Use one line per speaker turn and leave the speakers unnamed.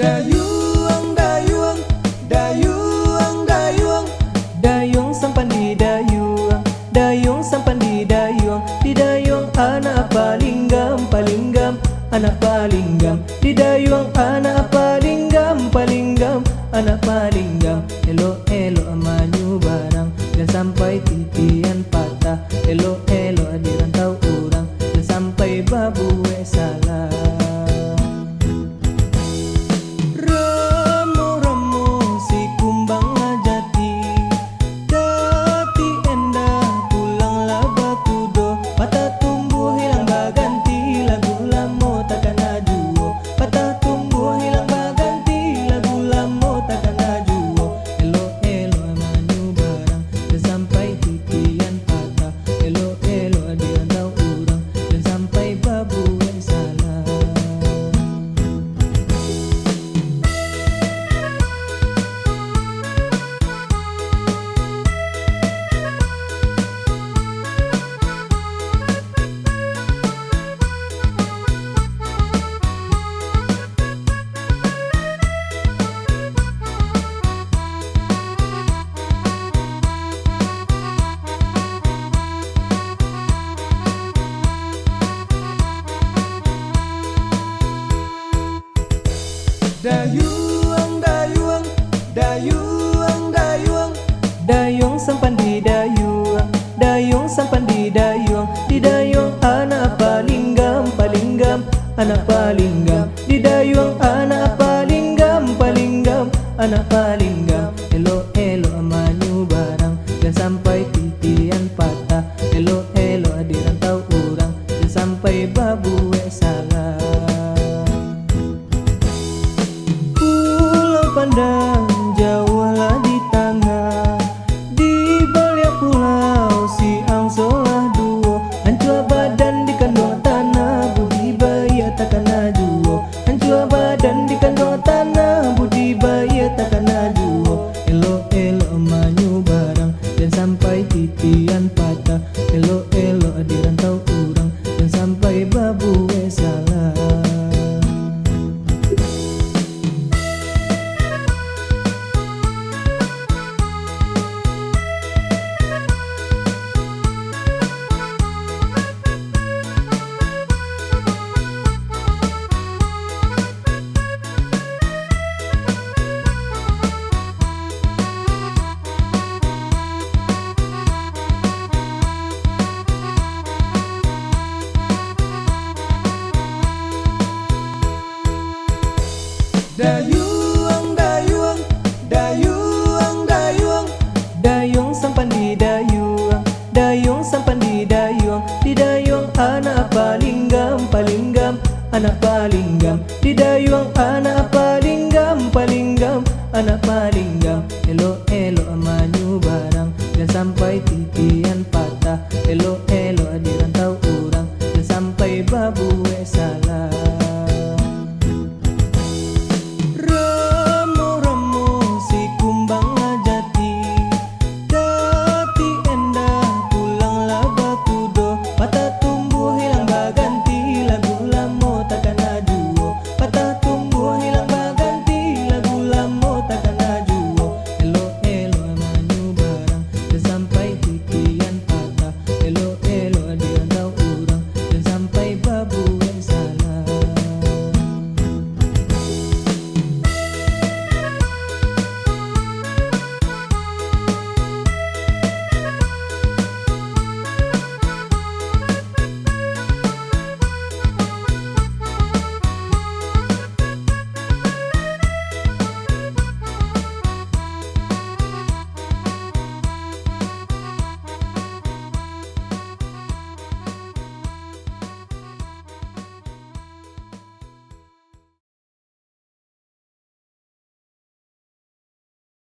Dayuang, dayuang, dayuang, dayuang,
Dayung sampan di dayuang, dayung sampan di dayuang, di dayuang anak paling gam, paling gam, anak paling gam, di dayuang anak paling gam, paling gam, anak paling gam. Elo elo amanyu barang dan sampai titian patah, elo elo dirantau orang dan sampai babu salah.
dayuang, dayuang, dayuang, dayuang,
Dayung sampan di dayuang, dayung sampan di dayuang, di dayuang anak paling gam, paling gam, anak paling gam, di dayuang anak paling gam, paling gam, anak paling gam. Elo elo amanyu barang dan sampai titian patah, elo elo dirantau orang dan sampai babu salah. Pulau pandang jauh lah di tengah, di balik pulau si angsolah duo, hancur badan di kandung tanah, budi bayi takkan najuo, hancur badan di kandung tanah, budi bayi takkan najuo. Elo elo manyu barang dan sampai titian patah, elo elo dirantau orang dan sampai babu salah.
dayuang, dayuang, dayuang, dayuang,
Dayung sampan di dayuang, dayung sampan di dayuang, di dayuang anak paling gam, paling gam, anak paling gam, di dayuang anak paling gam, paling gam, anak paling